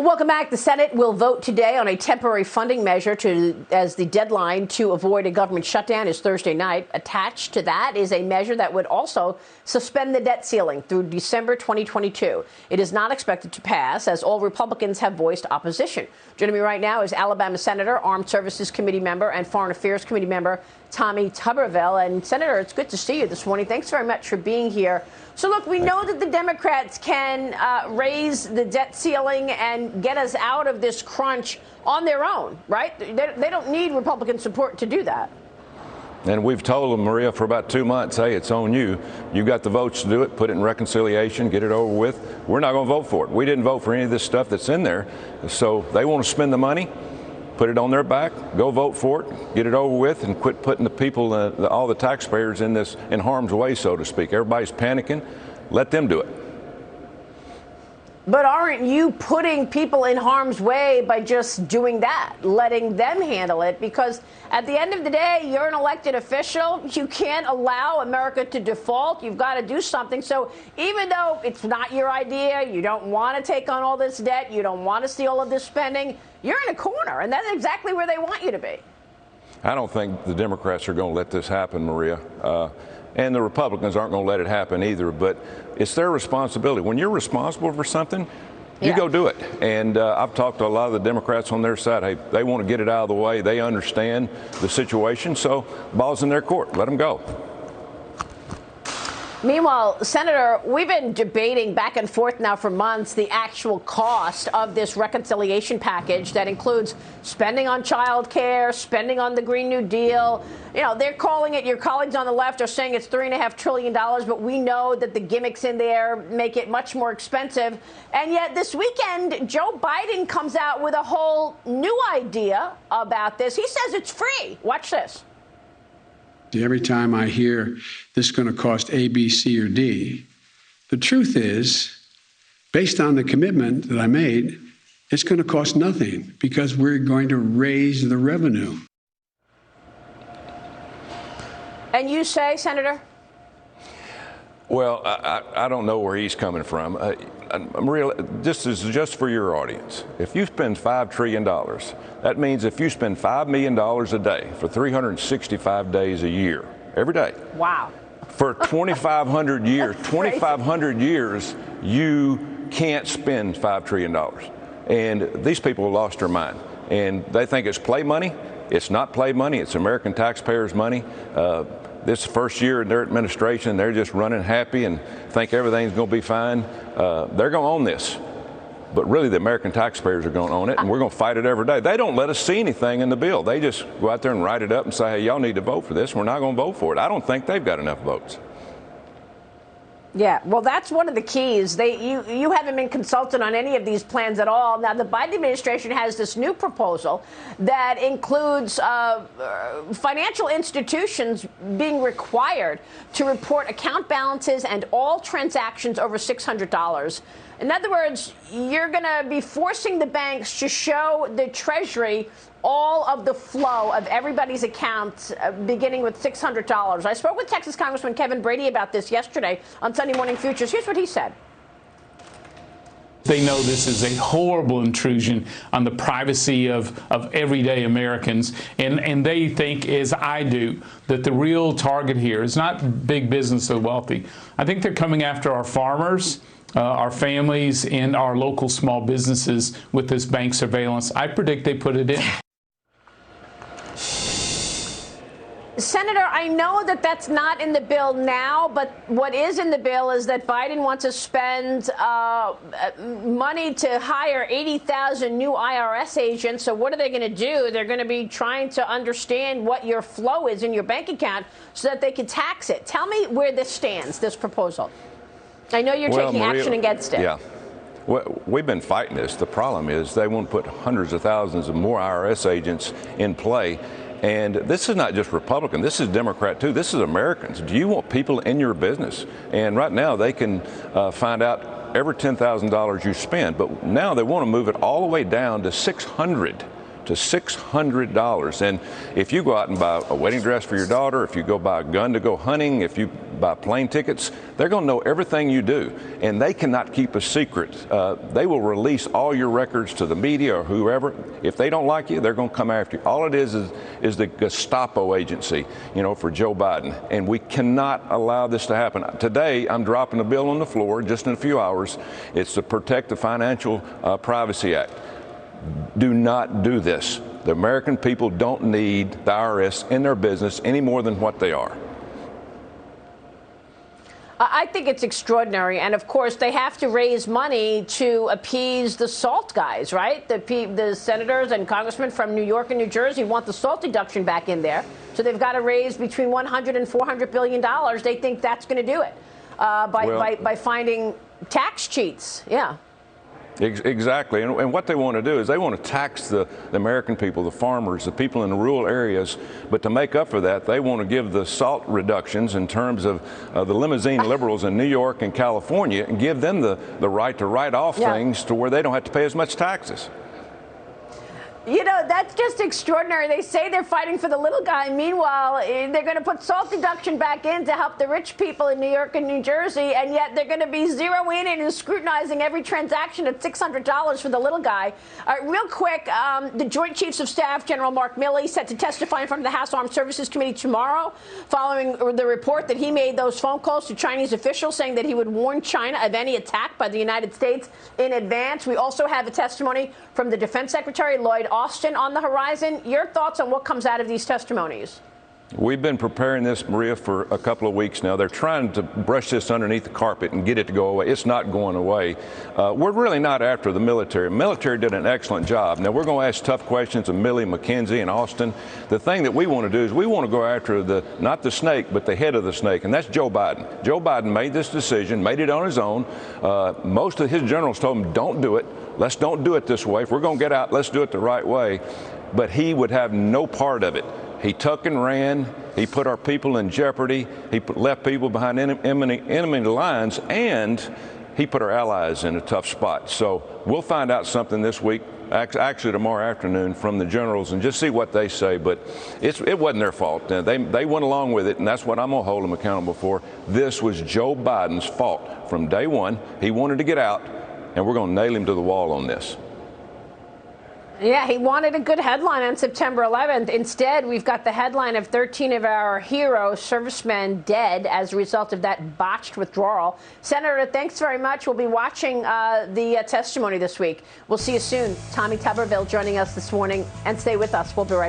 Welcome back. The Senate will vote today on a temporary funding measure as the deadline to avoid a government shutdown is Thursday night. Attached to that is a measure that would also suspend the debt ceiling through December 2022. It is not expected to pass, as all Republicans have voiced opposition. Joining me right now is Alabama Senator, Armed Services Committee member, and Foreign Affairs Committee member Sen Tuberville. And Senator, it's good to see you this morning. Thanks very much for being here. So, look, we know that the Democrats can raise the debt ceiling and get us out of this crunch on their own, right? They don't need Republican support to do that. And we've told them, Maria, for about 2 months, hey, it's on you. You got the votes to do it. Put it in reconciliation. Get it over with. We're not going to vote for it. We didn't vote for any of this stuff that's in there. So they want to spend the money. Put it on their back, go vote for it, get it over with, and quit putting the people, all the taxpayers in harm's way, so to speak. Everybody's panicking. Let them do it. But aren't you putting people in harm's way by just doing that, letting them handle it? Because at the end of the day, you're an elected official. You can't allow America to default. You've got to do something. So even though it's not your idea, you don't want to take on all this debt, you don't want to see all of this spending, you're in a corner, and that's exactly where they want you to be. I don't think the Democrats are going to let this happen, Maria. And the Republicans aren't going to let it happen either. But it's their responsibility. When you're responsible for something, you go do it. And I've talked to a lot of the Democrats on their side. Hey, they want to get it out of the way. They understand the situation. So ball's in their court. Let them go. Meanwhile, Senator, we've been debating back and forth now for months the actual cost of this reconciliation package that includes spending on child care, spending on the Green New Deal. You know, they're calling it, your colleagues on the left are saying it's $3.5 trillion, but we know that the gimmicks in there make it much more expensive. And yet this weekend, Joe Biden comes out with a whole new idea about this. He says it's free. Watch this. Every time I hear this is going to cost A, B, C, or D, the truth is, based on the commitment that I made, it's going to cost nothing because we're going to raise the revenue. And you say, Senator? Well, I don't know where he's coming from. Maria, this is just for your audience. If you spend $5 trillion, that means if you spend $5 million a day for 365 days a year, every day. Wow. For 2,500 years, 2,500 years, you can't spend $5 trillion. And these people have lost their mind. And they think it's play money. It's not play money. It's American taxpayers' money. This first year in their administration, they're just running happy and think everything's going to be fine. They're going to own this. But really, the American taxpayers are going to own it, and we're going to fight it every day. They don't let us see anything in the bill. They just go out there and write it up and say, hey, y'all need to vote for this. We're not going to vote for it. I don't think they've got enough votes. Yeah, well, that's one of the keys. You haven't been consulted on any of these plans at all. Now, the Biden administration has this new proposal that includes financial institutions being required to report account balances and all transactions over $600. In other words, you're going to be forcing the banks to show the Treasury all of the flow of everybody's accounts, beginning with $600. I spoke with Texas Congressman Kevin Brady about this yesterday on Sunday Morning Futures. Here's what he said. They know this is a horrible intrusion on the privacy of everyday Americans, and they think, as I do, that the real target here is not big business or wealthy. I think they're coming after our farmers, our families, and our local small businesses with this bank surveillance. I predict they put it in. Senator, I know that that's not in the bill now, but what is in the bill is that Biden wants to spend money to hire 80,000 new IRS agents. So what are they going to do? They're going to be trying to understand what your flow is in your bank account so that they can tax it. Tell me where this stands, this proposal. I know you're taking Maria, action against it. Yeah. Well, we've been fighting this. The problem is they want to put hundreds of thousands of more IRS agents in play. And this is not just Republican. This is Democrat, too. This is Americans. Do you want people in your business? And right now they can find out every $10,000 you spend. But now they want to move it all the way down to $600 to $600. And if you go out and buy a wedding dress for your daughter, if you go buy a gun to go hunting, if you buy plane tickets, they're going to know everything you do. And they cannot keep a secret. They will release all your records to the media or whoever. If they don't like you, they're going to come after you. All it is the Gestapo agency, for Joe Biden. And we cannot allow this to happen. Today, I'm dropping a bill on the floor just in a few hours. It's to protect the Financial Privacy Act. Do not do this. The American people don't need the IRS in their business any more than what they are. I think it's extraordinary. And of course, they have to raise money to appease the SALT guys, right? The senators and congressmen from New York and New Jersey want the SALT deduction back in there. So they've got to raise between $100 and $400 billion. They think that's going to do it by finding tax cheats. Yeah. Exactly. And what they want to do is they want to tax the American people, the farmers, the people in the rural areas. But to make up for that, they want to give the SALT reductions in terms of the limousine liberals in New York and California and give them the right to write off things to where they don't have to pay as much taxes. That's just extraordinary. They say they're fighting for the little guy. Meanwhile, they're going to put SALT deduction back in to help the rich people in New York and New Jersey, and yet they're going to be zeroing in and scrutinizing every transaction at $600 for the little guy. Real quick, the Joint Chiefs of Staff, General Mark Milley, set to testify in front of the House Armed Services Committee tomorrow, following the report that he made those phone calls to Chinese officials saying that he would warn China of any attack by the United States in advance. We also have a testimony from the Defense Secretary, Lloyd Austin, on the horizon. Your thoughts on what comes out of these testimonies? We've been preparing this, Maria, for a couple of weeks now. They're trying to brush this underneath the carpet and get it to go away. It's not going away. We're really not after the military. The military did an excellent job. Now, we're going to ask tough questions of Milley, McKenzie, and Austin. The thing that we want to do is we want to go after not the snake, but the head of the snake, and that's Joe Biden. Joe Biden made this decision, made it on his own. Most of his generals told him, don't do it. Let's don't do it this way. If we're going to get out, let's do it the right way. But he would have no part of it. He took and ran. He put our people in jeopardy. He left people behind enemy lines, and he put our allies in a tough spot. So we'll find out something this week, actually tomorrow afternoon, from the generals and just see what they say. But it wasn't their fault. They went along with it, and that's what I'm going to hold them accountable for. This was Joe Biden's fault from day one. He wanted to get out, and we're going to nail him to the wall on this. Yeah, he wanted a good headline on September 11th. Instead, we've got the headline of 13 of our hero servicemen dead as a result of that botched withdrawal. Senator, thanks very much. We'll be watching the testimony this week. We'll see you soon. Tommy Tuberville joining us this morning. And stay with us. We'll be right back.